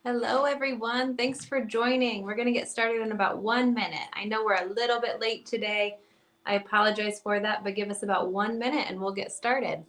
Hello, everyone. Thanks for joining. We're going to get started in about 1 minute. I know we're a little bit late today. I apologize for that, but give us about 1 minute and we'll get started.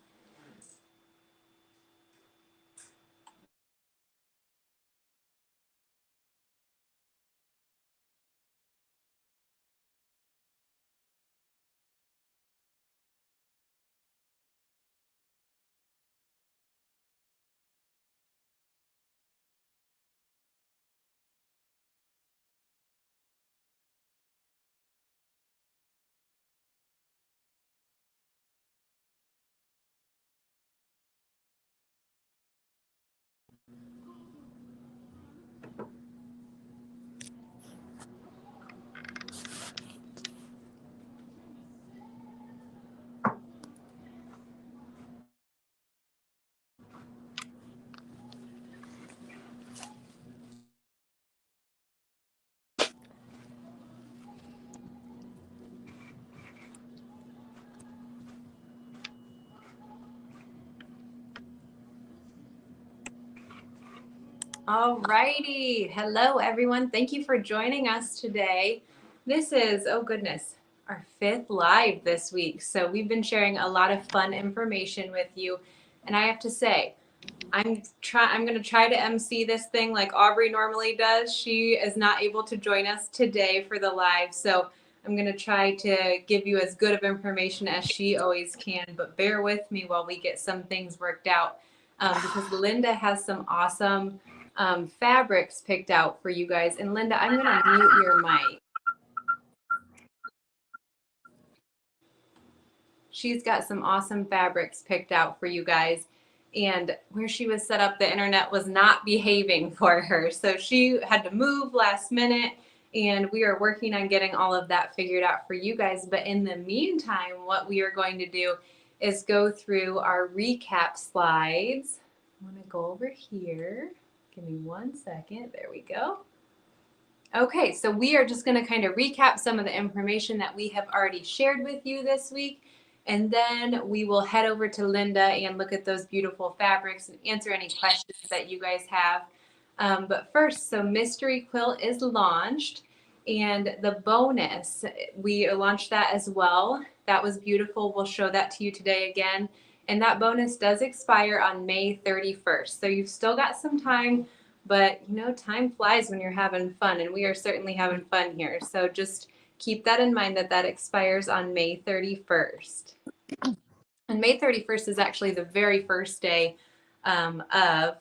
All righty. Hello, everyone. Thank you for joining us today. This is, oh goodness, our 5th live this week. So we've been sharing a lot of fun information with you. And I have to say, I'm going to try to MC this thing like Aubrey normally does. She is not able to join us today for the live. So I'm going to try to give you as good of information as she always can. But bear with me while we get some things worked out because Lynda has some awesome fabrics picked out for you guys. And Lynda, I'm going to mute your mic. She's got some awesome fabrics picked out for you guys. And where she was set up, the internet was not behaving for her. So she had to move last minute. And we are working on getting all of that figured out for you guys. But in the meantime, what we are going to do is go through our recap slides. I'm going to go over here. Give me 1 second. There we go. Okay, so we are just going to kind of recap some of the information that we have already shared with you this week. And then we will head over to Lynda and look at those beautiful fabrics and answer any questions that you guys have. But first, so Mystery Quilt is launched. And the bonus, we launched that as well. That was beautiful. We'll show that to you today again. And that bonus does expire on May 31st. So you've still got some time, but you know, time flies when you're having fun, and we are certainly having fun here. So just keep that in mind that that expires on May 31st. And May 31st is actually the very first day of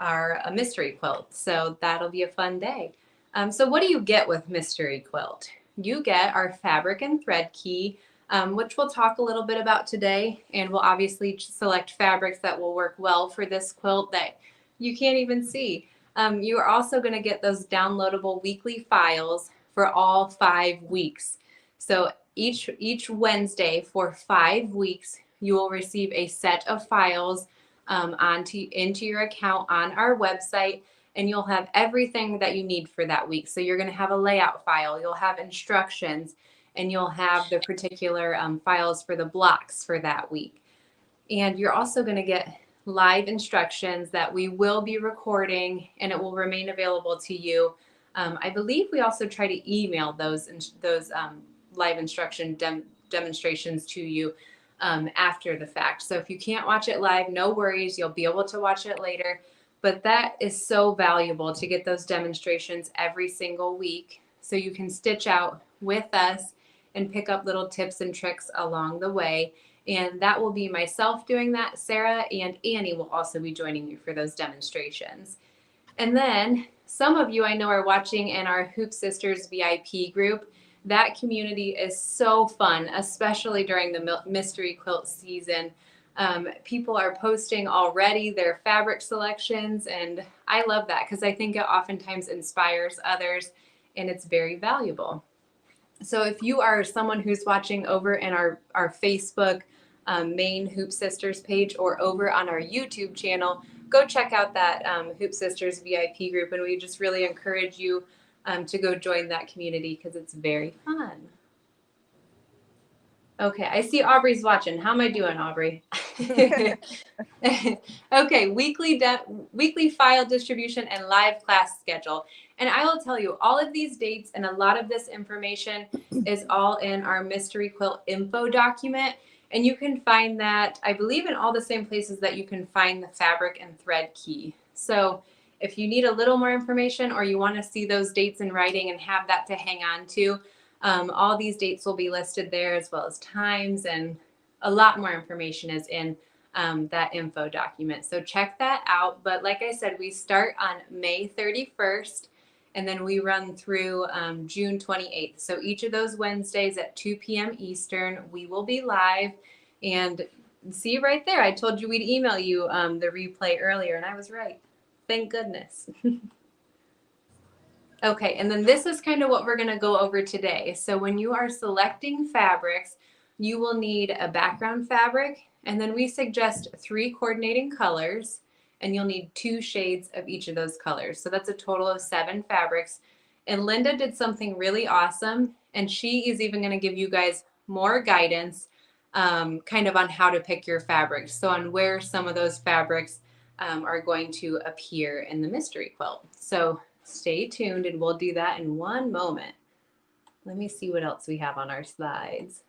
our Mystery Quilt. So that'll be a fun day. So what do you get with Mystery Quilt? You get our fabric and thread key, which we'll talk a little bit about today. And we'll obviously select fabrics that will work well for this quilt that you can't even see. You are also going to get those downloadable weekly files for all 5 weeks. So each Wednesday for 5 weeks, you will receive a set of files into your account on our website, and you'll have everything that you need for that week. So you're going to have a layout file, you'll have instructions, and you'll have the particular files for the blocks for that week. And you're also going to get live instructions that we will be recording, and it will remain available to you. I believe we also try to email those live instruction demonstrations to you after the fact. So if you can't watch it live, no worries, you'll be able to watch it later. But that is so valuable to get those demonstrations every single week so you can stitch out with us and pick up little tips and tricks along the way. And that will be myself doing that. Sarah and Annie will also be joining you for those demonstrations. And then some of you I know are watching in our Hoop Sisters VIP group. That community is so fun, especially during the Mystery Quilt season. People are posting already their fabric selections, and I love that because I think it oftentimes inspires others, and it's very valuable. So if you are someone who's watching over in our Facebook main Hoop Sisters page or over on our YouTube channel, go check out that Hoop Sisters VIP group, and we just really encourage you to go join that community because it's very fun. Okay, I see Aubrey's watching. How am I doing, Aubrey? Okay, weekly file distribution and live class schedule. And I will tell you, all of these dates and a lot of this information is all in our Mystery Quilt info document. And you can find that, I believe, in all the same places that you can find the fabric and thread key. So if you need a little more information or you want to see those dates in writing and have that to hang on to, all these dates will be listed there, as well as times, and a lot more information is in that info document. So check that out. But like I said, we start on May 31st and then we run through June 28th. So each of those Wednesdays at 2 p.m. Eastern, we will be live. And see right there, I told you we'd email you the replay earlier, and I was right. Thank goodness. Okay, and then this is kind of what we're going to go over today. So when you are selecting fabrics, you will need a background fabric, and then we suggest 3 coordinating colors, and you'll need 2 shades of each of those colors. So that's a total of 7 fabrics. And Lynda did something really awesome, and she is even going to give you guys more guidance kind of on how to pick your fabrics. So on where some of those fabrics are going to appear in the mystery quilt. So stay tuned and we'll do that in one moment. Let me see what else we have on our slides.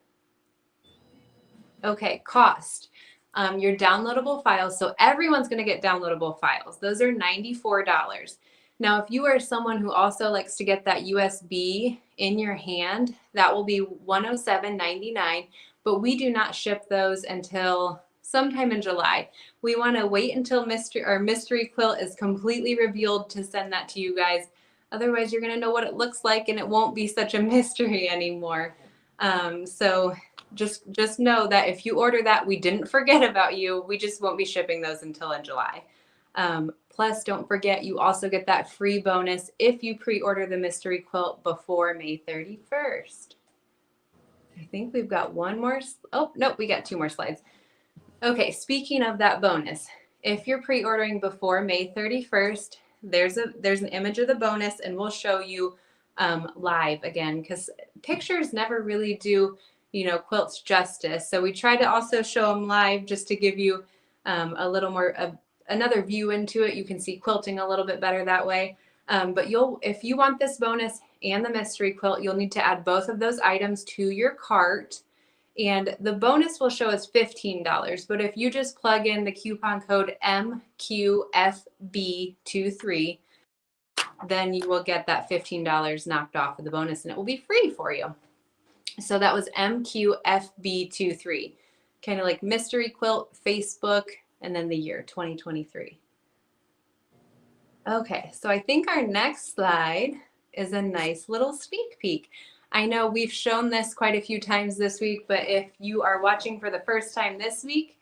Okay, cost. Your downloadable files. So everyone's going to get downloadable files. Those are $94. Now, if you are someone who also likes to get that USB in your hand, that will be $107.99. But we do not ship those until sometime in July. We want to wait until Mystery Quilt is completely revealed to send that to you guys. Otherwise, you're going to know what it looks like and it won't be such a mystery anymore. So just know that if you order that, we didn't forget about you. We just won't be shipping those until in July. Plus, don't forget, you also get that free bonus if you pre-order the Mystery Quilt before May 31st. I think we've got one more. Oh, nope, we got 2 more slides. Okay, speaking of that bonus, if you're pre-ordering before May 31st, there's an image of the bonus, and we'll show you live again, because pictures never really do, quilts justice. So we try to also show them live just to give you a little more another view into it. You can see quilting a little bit better that way. But if you want this bonus and the mystery quilt, you'll need to add both of those items to your cart. And the bonus will show as $15. But if you just plug in the coupon code MQFB23, then you will get that $15 knocked off of the bonus, and it will be free for you. So that was MQFB23, kind of like Mystery Quilt, Facebook, and then the year 2023. Okay, so I think our next slide is a nice little sneak peek. I know we've shown this quite a few times this week, but if you are watching for the first time this week,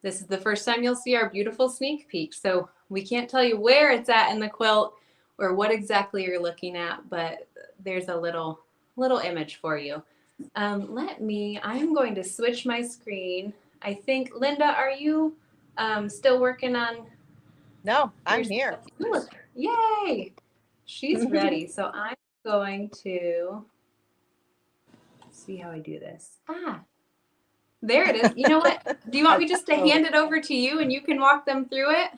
this is the first time you'll see our beautiful sneak peek. So we can't tell you where it's at in the quilt or what exactly you're looking at, but there's a little image for you. I'm going to switch my screen. I think, Lynda, are you still working on? No, I'm here. Yay! She's ready. So I'm going to see how I do this. There it is. You know what? Do you want me just to hand it over to you and you can walk them through it?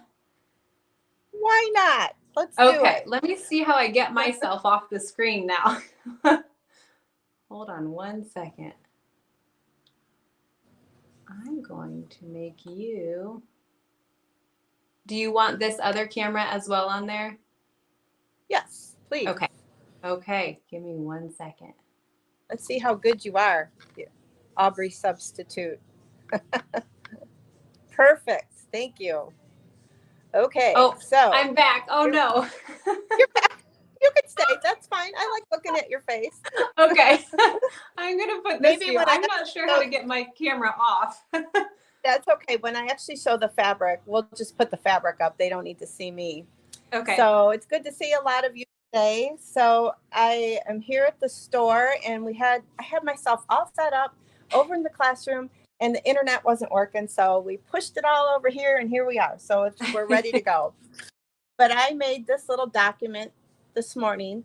Why not? Let's do it. Okay, let me see how I get myself off the screen now. Hold on one second. I'm going to make you. Do you want this other camera as well on there? Yes, please. Okay. Give me 1 second. Let's see how good you are, Aubrey substitute. Perfect. Thank you. Okay. Oh, so I'm back. Oh, no. You're back. You can stay. That's fine. I like looking at your face. Okay. I'm going to put this here. I'm not sure how to get my camera off. That's okay. When I actually show the fabric, we'll just put the fabric up. They don't need to see me. Okay. So it's good to see a lot of you today. So I am here at the store, and I had myself all set up over in the classroom, and the internet wasn't working. So we pushed it all over here, and here we are. So we're ready to go. But I made this little document this morning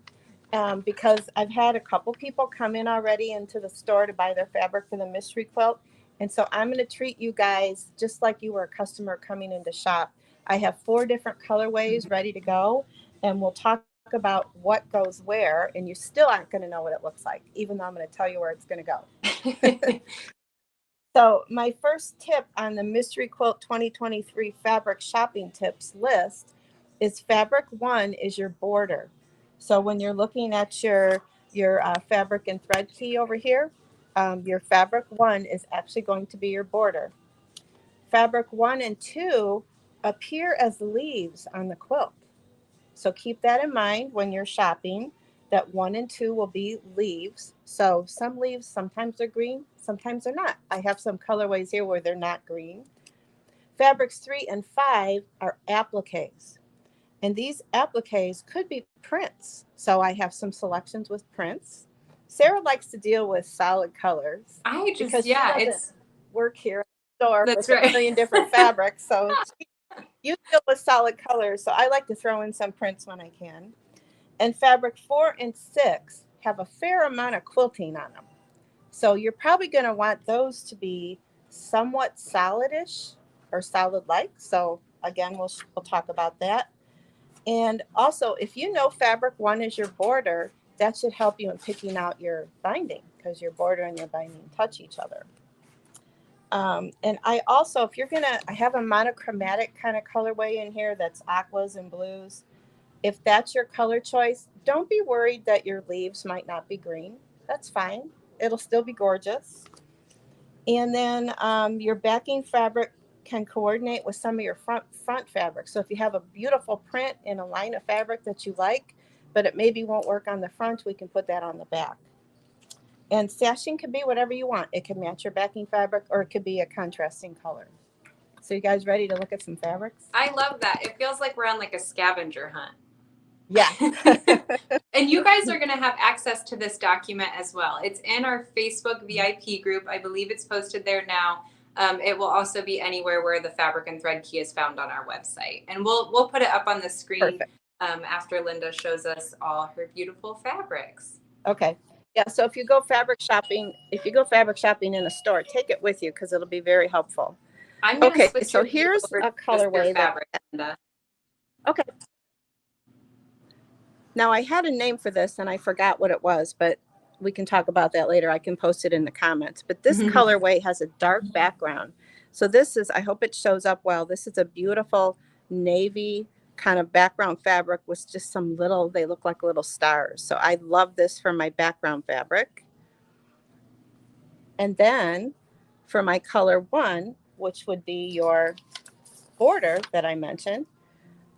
because I've had a couple people come in already into the store to buy their fabric for the mystery quilt. And so I'm going to treat you guys just like you were a customer coming in to shop. I have 4 different colorways ready to go, and we'll talk about what goes where, and you still aren't going to know what it looks like, even though I'm going to tell you where it's going to go. So my first tip on the Mystery Quilt 2023 fabric shopping tips list is fabric 1 is your border. So when you're looking at your fabric and thread key over here, your fabric 1 is actually going to be your border. Fabric 1 and 2 appear as leaves on the quilt. So keep that in mind when you're shopping, that 1 and 2 will be leaves. So some leaves, sometimes they're green, sometimes they're not. I have some colorways here where they're not green. Fabrics 3 and 5 are appliques. And these appliques could be prints. So I have some selections with prints. Sarah likes to deal with solid colors because she doesn't work here at the store with a million different fabrics. So you deal with solid colors. So I like to throw in some prints when I can. And fabric 4 and 6 have a fair amount of quilting on them. So you're probably going to want those to be somewhat solidish or solid-like. So again, we'll talk about that. And also, if you know fabric 1 is your border, that should help you in picking out your binding, because your border and your binding touch each other. And I also, if you're gonna, I have a monochromatic kind of colorway in here that's aquas and blues. If that's your color choice, don't be worried that your leaves might not be green. That's fine. It'll still be gorgeous. And then your backing fabric can coordinate with some of your front fabric. So if you have a beautiful print in a line of fabric that you like, but it maybe won't work on the front, we can put that on the back. And sashing can be whatever you want. It can match your backing fabric, or it could be a contrasting color. So you guys ready to look at some fabrics? I love that. It feels like we're on like a scavenger hunt. Yeah. And you guys are going to have access to this document as well. It's in our Facebook VIP group. I believe it's posted there now. It will also be anywhere where the fabric and thread key is found on our website. And we'll put it up on the screen after Lynda shows us all her beautiful fabrics. Okay. Yeah, so if you go fabric shopping in a store, take it with you because it'll be very helpful. I'm going to switch so here's a colorway fabric, Lynda. Okay. Now I had a name for this and I forgot what it was, but we can talk about that later. I can post it in the comments. But this colorway has a dark background. So this is, I hope it shows up well. This is a beautiful navy kind of background fabric with just some little, they look like little stars. So I love this for my background fabric. And then for my color 1, which would be your border that I mentioned,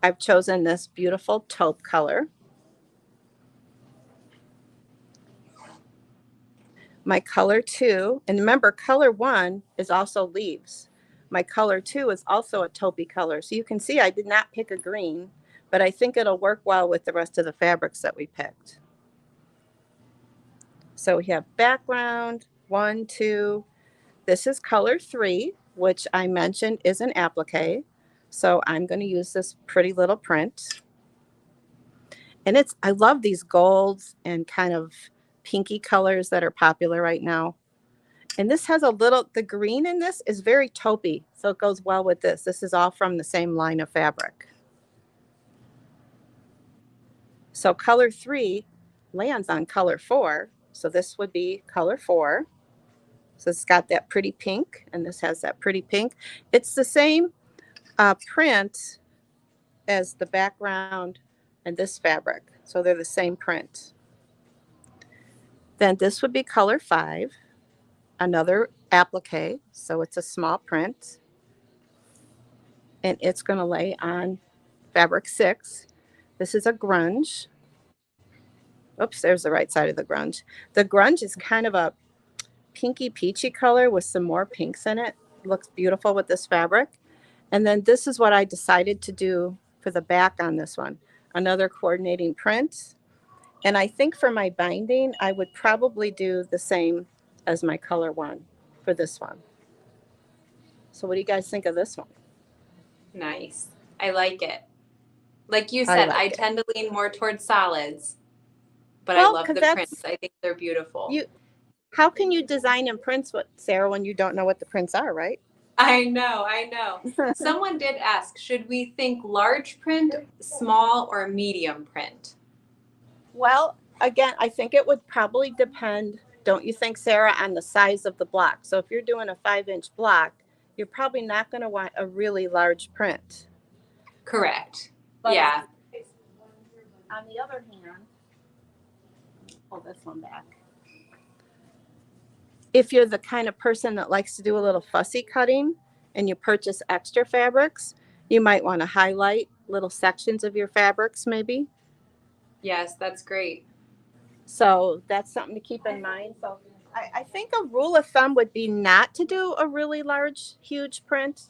I've chosen this beautiful taupe color. My color 2, and remember color 1 is also leaves. My color 2 is also a taupey color. So you can see I did not pick a green, but I think it'll work well with the rest of the fabrics that we picked. So we have background 1, 2. This is color 3, which I mentioned is an applique. So I'm going to use this pretty little print. And I love these golds and kind of pinky colors that are popular right now. And this has the green in this is very taupey, so it goes well with this. This is all from the same line of fabric. So color 3 lands on color 4. So this would be color 4. So it's got that pretty pink, and this has that pretty pink. It's the same print as the background and this fabric. So they're the same print. Then this would be color 5. Another applique, so it's a small print, and it's going to lay on fabric 6. This is a grunge. Oops, there's the right side of the grunge. The grunge is kind of a pinky peachy color with some more pinks in it. Looks beautiful with this fabric. And then this is what I decided to do for the back on this one. Another coordinating print. And I think for my binding, I would probably do the same as my color 1 for this one. So what do you guys think of this one? Nice. I like it. Like you said, I tend to lean more towards solids, but I love the prints. I think they're beautiful. How can you design and prints what, Sarah, when you don't know what the prints are, right? I know, I know. Someone did ask, should we think large print, small, or medium print? Well, again, I think it would probably depend, don't you think, Sarah, on the size of the block. So if you're doing a 5-inch block, you're probably not going to want a really large print. Correct. But Yeah. on the other hand, pull this one back. If you're the kind of person that likes to do a little fussy cutting and you purchase extra fabrics, you might want to highlight little sections of your fabrics maybe. Yes, that's great. So that's something to keep in mind. So I think a rule of thumb would be not to do a really large, huge print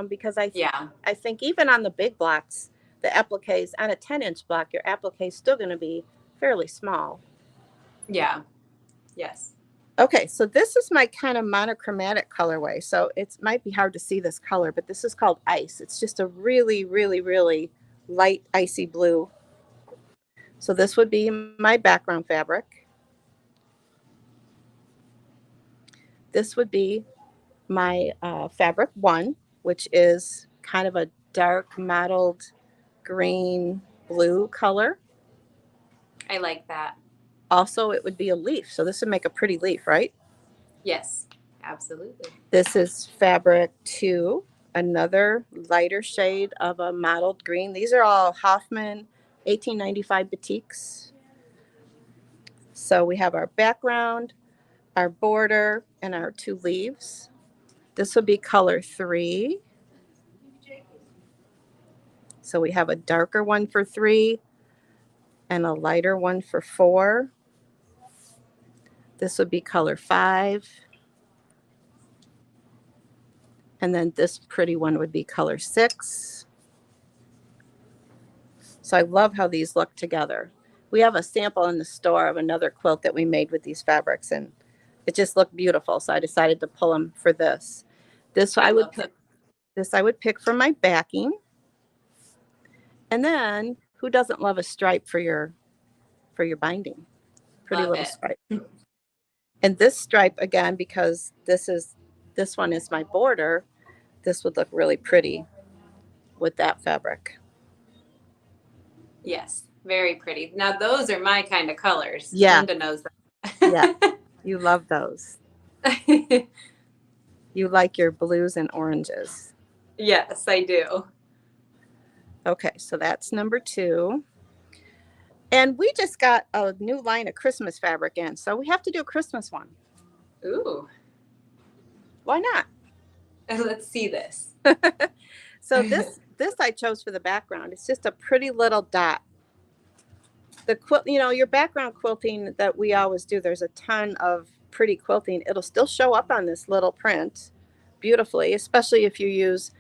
because I think even on the big blocks, the appliques on a 10-inch block, your applique is still going to be fairly small. Yeah. Yes. Okay, so this is my kind of monochromatic colorway. So it might be hard to see this color, but this is called Ice. It's just a really, really, really light icy blue. So this would be my background fabric. This would be my fabric 1, which is kind of a dark mottled green blue color. I like that. Also, it would be a leaf. So this would make a pretty leaf, right? Yes, absolutely. This is fabric 2, another lighter shade of a mottled green. These are all Hoffman 1895 batiks. So we have our background, our border, and our 2 leaves. This would be color 3. So we have a darker one for 3 and a lighter one for 4. This would be color 5. And then this pretty one would be color 6. So I love how these look together. We have a sample in the store of another quilt that we made with these fabrics, and it just looked beautiful. So I decided to pull them for this. This I would pick for my backing. And then who doesn't love a stripe for your binding? Pretty Love little it. stripe. And this stripe, again, because this one is my border, this would look really pretty with that fabric. Yes, very pretty. Now those are my kind of colors. Yeah. Lynda knows that. Yeah, you love those. You like your blues and oranges. Yes, I do. Okay, so that's number 2. And we just got a new line of Christmas fabric in, so we have to do a Christmas one. Ooh. Why not? Let's see this. So this I chose for the background. It's just a pretty little dot. The quilt, your background quilting that we always do, there's a ton of pretty quilting. It'll still show up on this little print beautifully, especially if you use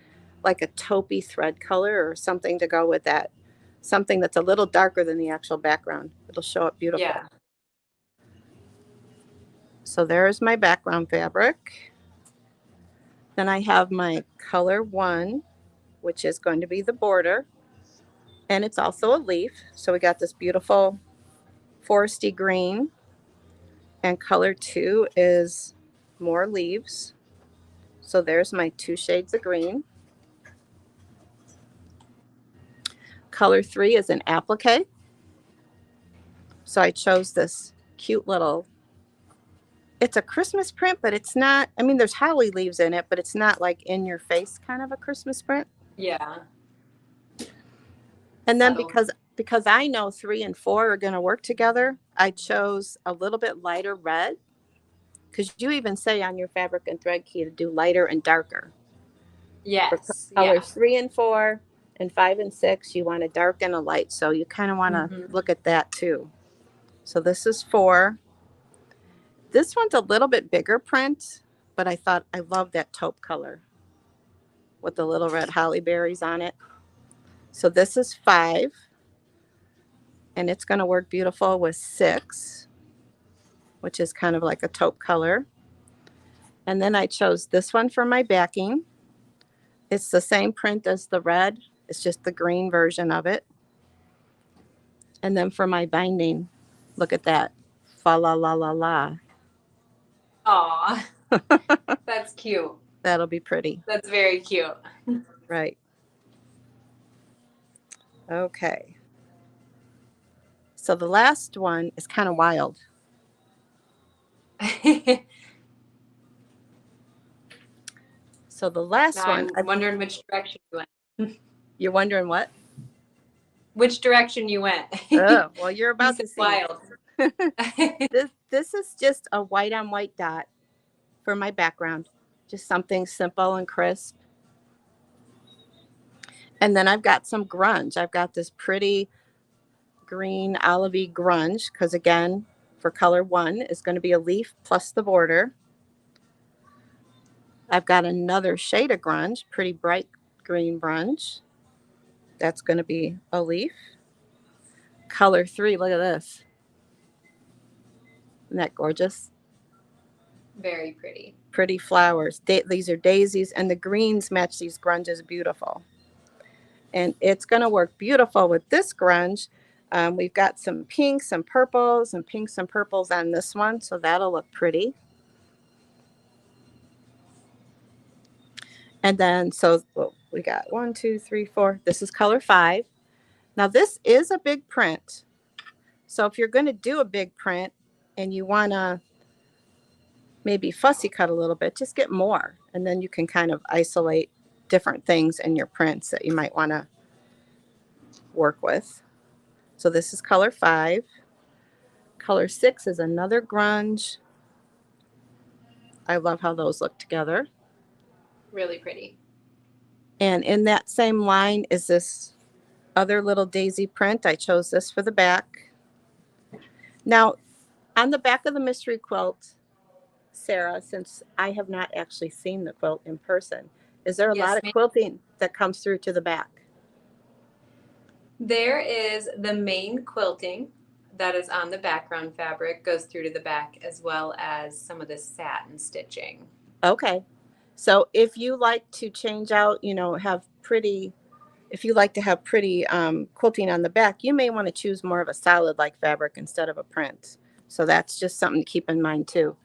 like a taupey thread color or something to go with that. Something that's a little darker than the actual background. It'll show up beautiful. Yeah. So there's my background fabric. Then I have my color 1, which is going to be the border. And it's also a leaf. So we got this beautiful foresty green. And color 2 is more leaves. So there's my 2 shades of green. Color 3 is an applique. So I chose this cute little, it's a Christmas print, but it's not, there's holly leaves in it, but it's not like in your face kind of a Christmas print. Yeah. And then because I know 3 and 4 are going to work together, I chose a little bit lighter red, because you even say on your fabric and thread key to do lighter and darker. Yes. For colors 3 and 4 and 5 and 6, you want a dark and a light. So you kind of want to look at that too. So this is 4. This one's a little bit bigger print, but I thought I love that taupe color with the little red holly berries on it. So this is 5, and it's going to work beautiful with 6, which is kind of like a taupe color. And then I chose this one for my backing. It's the same print as the red. It's just the green version of it. And then for my binding, look at that. Fa la la la la. Aw, that's cute. That'll be pretty. That's very cute. Right. Okay. So the last one is kind of wild. So the last Now one, I'm wondering which direction you went. you're wondering what? Which direction you went. Oh, well, you're You about said to see. wild. This is just a white on white dot for my background. Just something simple and crisp. And then I've got some grunge. I've got this pretty green olivey grunge because again, for color 1 is going to be a leaf plus the border. I've got another shade of grunge, pretty bright green grunge. That's going to be a leaf. Color 3, look at this. Isn't that gorgeous? Very pretty. Pretty flowers. These are daisies, and the greens match these grunges beautiful. And it's going to work beautiful with this grunge. We've got some pinks, some purples, and pinks and purples on this one, so that'll look pretty. And then, so we got 1, 2, 3, 4. This is color 5. Now, this is a big print. So if you're going to do a big print and you want to maybe fussy cut a little bit, just get more. And then you can kind of isolate different things in your prints that you might want to work with. So this is color 5. Color 6 is another grunge. I love how those look together. Really pretty. And in that same line is this other little daisy print. I chose this for the back. Now, on the back of the mystery quilt, Sarah, since I have not actually seen the quilt in person, is there a Yes, lot of ma'am. quilting that comes through to the back? There is the main quilting that is on the background fabric, goes through to the back, as well as some of the satin stitching. Okay. So if you like to change out, have pretty, if you like to have pretty quilting on the back, you may want to choose more of a solid like fabric instead of a print. So that's just something to keep in mind too.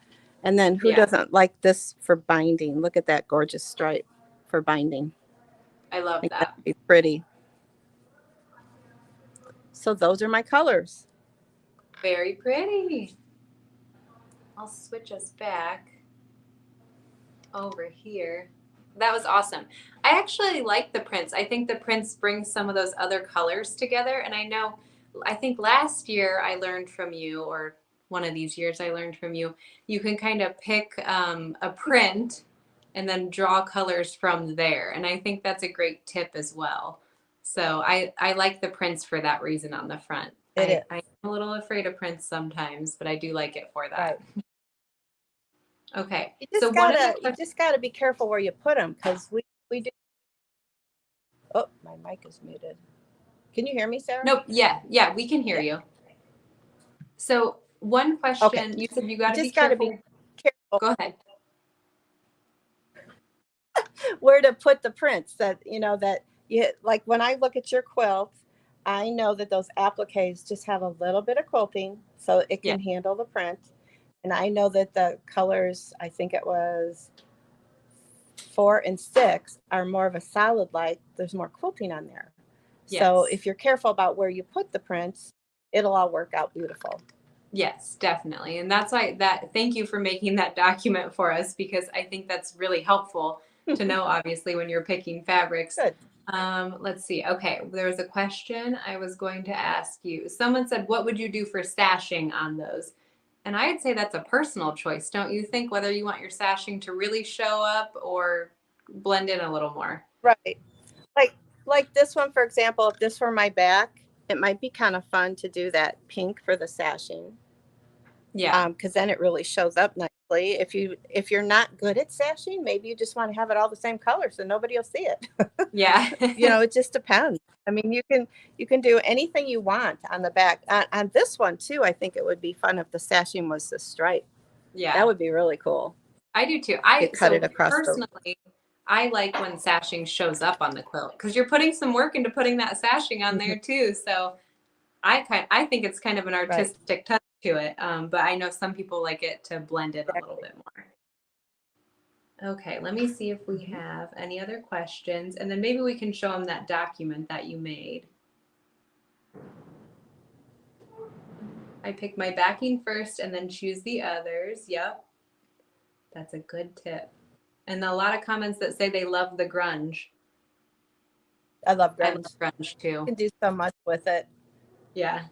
And then who doesn't like this for binding? Look at that gorgeous stripe for binding. I love that. That'd be pretty. So those are my colors. Very pretty. I'll switch us back over here. That was awesome. I actually like the prints. I think the prints bring some of those other colors together. And I think last year I learned from you, or one of these years I learned from you, you can kind of pick a print and then draw colors from there. And I think that's a great tip as well. So I like the prints for that reason on the front. I'm a little afraid of prints sometimes, but I do like it for that. Right. Okay. You just gotta be careful where you put them because we do. Oh, my mic is muted. Can you hear me, Sarah? Nope. Yeah, we can hear you. So one question, okay. You said you gotta be careful. Go ahead. Where to put the prints that like when I look at your quilt, I know that those appliques just have a little bit of quilting so it can handle the print. And I know that the colors, I think it was 4 and 6, are more of a solid light. There's more quilting on there. Yes. So if you're careful about where you put the prints, it'll all work out beautiful. Yes, definitely. And that's why thank you for making that document for us, because I think that's really helpful to know, obviously, when you're picking fabrics. Good. Let's see. Okay. There was a question I was going to ask you. Someone said, what would you do for stashing on those? And I'd say that's a personal choice, don't you think? Whether you want your sashing to really show up or blend in a little more. Right. Like this one, for example, if this were my back, it might be kind of fun to do that pink for the sashing. Yeah. Because then it really shows up nicely. If you're not good at sashing, maybe you just want to have it all the same color so nobody will see it. Yeah. It just depends. I mean, you can do anything you want on the back. On this one too, I think it would be fun if the sashing was the stripe. Yeah. That would be really cool. I do too. Cut it across personally, I like when sashing shows up on the quilt because you're putting some work into putting that sashing on there too. So I think it's kind of an artistic touch to it. But I know some people like it to blend in a little bit more. Okay, let me see if we have any other questions, and then maybe we can show them that document that you made. I pick my backing first and then choose the others. Yep. That's a good tip. And a lot of comments that say they love the grunge. I love I grunge. love grunge too. You can do so much with it. Yeah.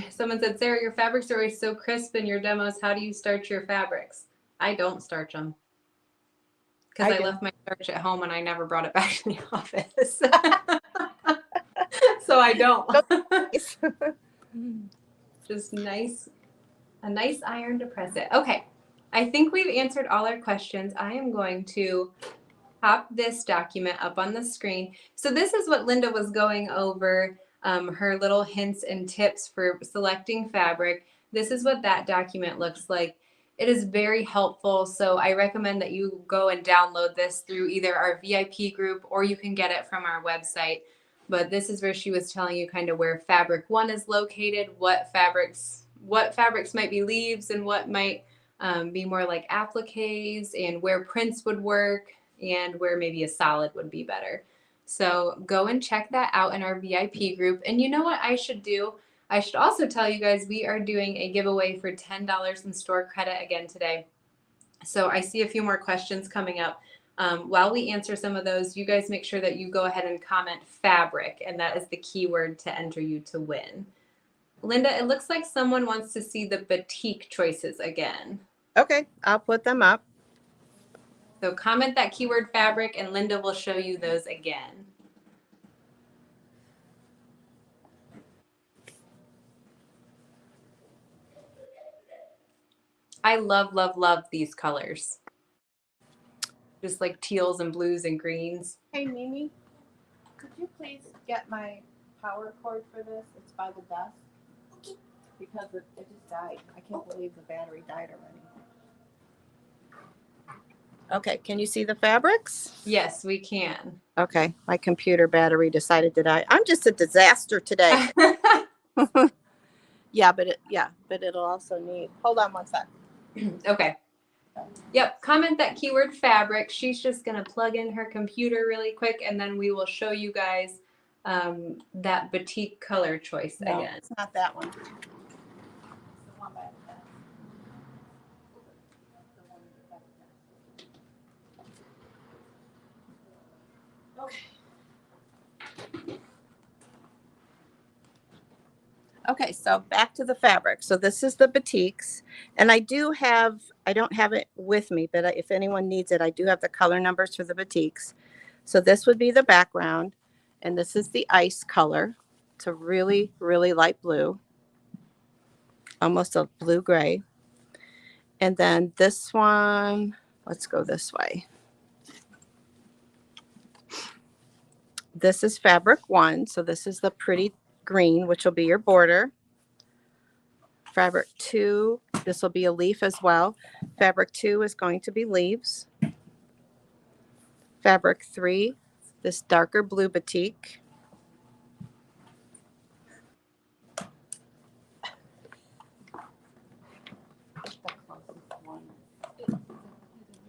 Someone said, Sarah, your fabrics are always so crisp in your demos. How do you starch your fabrics? I don't starch them because I left my starch at home and I never brought it back to the office. So I don't. Just a nice iron to press it. Okay, I think we've answered all our questions. I am going to pop this document up on the screen. So this is what Lynda was going over, her little hints and tips for selecting fabric. This is what that document looks like. It is very helpful. So I recommend that you go and download this through either our VIP group or you can get it from our website. But this is where she was telling you kind of where fabric one is located, what fabrics might be leaves and what might be more like appliques, and where prints would work and where maybe a solid would be better. So go and check that out in our VIP group. And you know what I should do? I should also tell you guys we are doing a giveaway for $10 in store credit again today. So I see a few more questions coming up. While we answer some of those, you guys make sure that you go ahead and comment fabric, and that is the keyword to enter you to win. Lynda, it looks like someone wants to see the batik choices again. Okay, I'll put them up. So comment that keyword fabric and Lynda will show you those again. I love, love, love these colors. Just like teals and blues and greens. Hey, Mimi, could you please get my power cord for this? It's by the desk. Okay. Because it just died. I can't believe the battery died already. Okay, can you see the fabrics? Yes, we can. Okay, my computer battery decided to die. I'm just a disaster today. Yeah, but it'll also need. Hold on one sec. Okay. Yep, comment that keyword fabric. She's just gonna plug in her computer really quick, and then we will show you guys that batik color choice again. It's not that one. It's the one by the desk. Okay, so back to the fabric. So this is the batiks, and I don't have it with me, but if anyone needs it, I do have the color numbers for the batiks. So this would be the background, and this is the ice color. It's a really, really light blue, almost a blue gray. And then this one, let's go this way. This is fabric one. So this is the pretty green, which will be your border. Fabric two, this will be a leaf as well. Fabric two is going to be leaves. Fabric three, this darker blue batik.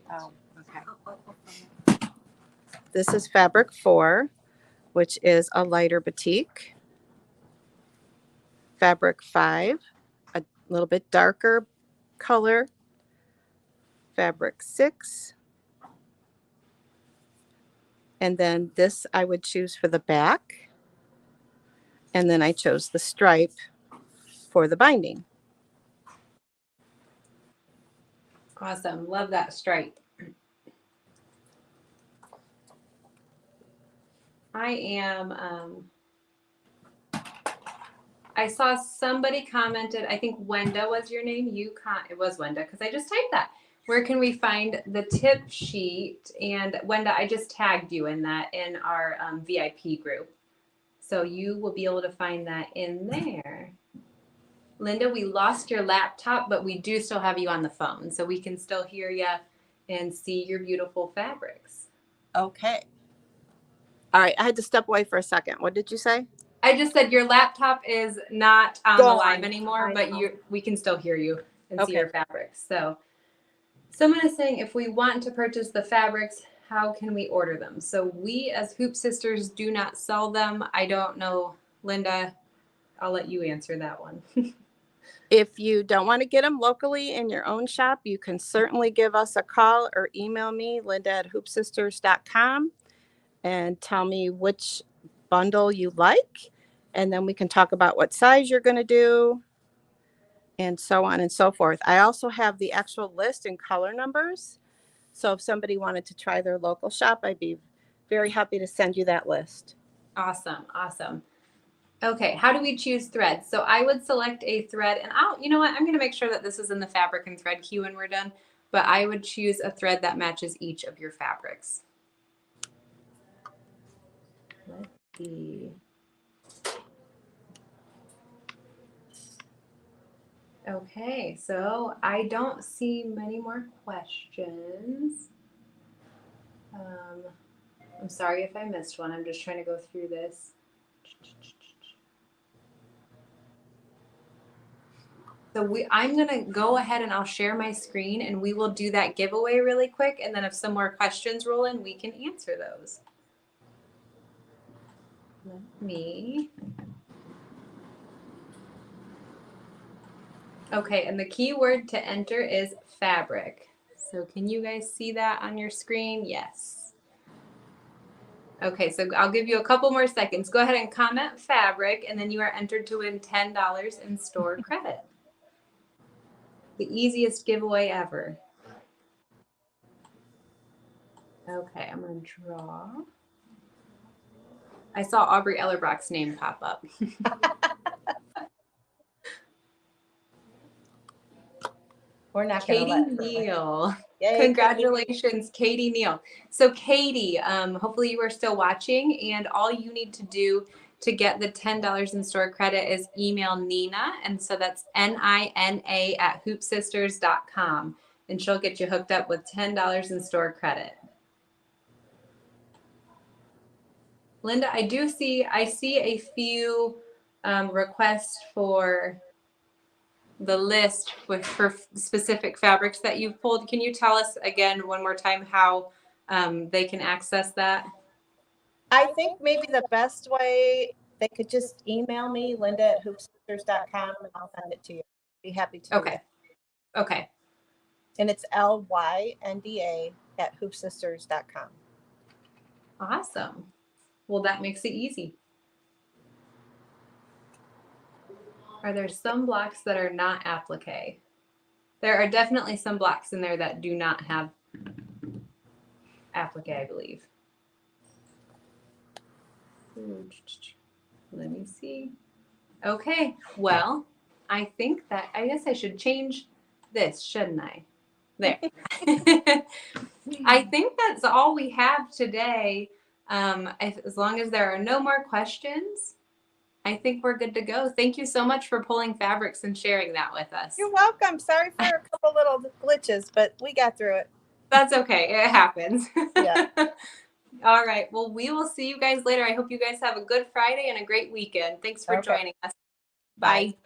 Oh, okay. This is fabric four, which is a lighter batik. Fabric five, a little bit darker color. Fabric six. And then this I would choose for the back. And then I chose the stripe for the binding. Awesome. Love that stripe. I saw somebody commented, I think Wenda was your name. It was Wenda because I just typed that. Where can we find the tip sheet? And Wenda, I just tagged you in that in our VIP group. So you will be able to find that in there. Lynda, we lost your laptop, but we do still have you on the phone. So we can still hear you and see your beautiful fabrics. Okay. All right. I had to step away for a second. What did you say? I just said your laptop is not on the Gone. live anymore, I but know. we can still hear you and see Okay. your fabrics. So someone is saying, if we want to purchase the fabrics, how can we order them? So we as Hoop Sisters do not sell them. I don't know, Lynda, I'll let you answer that one. If you don't want to get them locally in your own shop, you can certainly give us a call or email me, Lynda@hoopsisters.com, and tell me which bundle you like. And then we can talk about what size you're going to do and so on and so forth. I also have the actual list and color numbers. So if somebody wanted to try their local shop, I'd be very happy to send you that list. Awesome. Awesome. Okay, how do we choose threads? So I would select a thread, and you know what? I'm going to make sure that this is in the fabric and thread queue when we're done, but I would choose a thread that matches each of your fabrics. Let's see. Okay, so I don't see many more questions. I'm sorry if I missed one. I'm just trying to go through this. So I'm going to go ahead and I'll share my screen and we will do that giveaway really quick. And then if some more questions roll in, we can answer those. Let me. Okay, and the keyword to enter is fabric. So can you guys see that on your screen? Yes. Okay, so I'll give you a couple more seconds. Go ahead and comment fabric, and then you are entered to win $10 in store credit. The easiest giveaway ever. Okay, I'm going to draw. I saw Aubrey Ellerbrock's name pop up. We're not Katie Neal. Yay, Congratulations, Katie Neal. So Katie, hopefully you are still watching, and all you need to do to get the $10 in store credit is email Nina, and so that's NINA @hoopsisters.com, and she'll get you hooked up with $10 in store credit. Lynda, I see a few requests for the list for specific fabrics that you've pulled. Can you tell us again one more time how they can access that? I think maybe the best way, they could just email me, Lynda@hoopsisters.com, and I'll send it to you. Be happy to. Okay. Okay. And it's LYNDA@hoopsisters.com. Awesome. Well, that makes it easy. Are there some blocks that are not applique? There are definitely some blocks in there that do not have applique, I believe. Let me see. Okay, well, I guess I should change this, shouldn't I? There. I think that's all we have today. As long as there are no more questions, I think we're good to go. Thank you so much for pulling fabrics and sharing that with us. You're welcome. Sorry for a couple little glitches, but we got through it. That's okay. It happens. Yeah. All right. Well, we will see you guys later. I hope you guys have a good Friday and a great weekend. Thanks for joining us. Bye.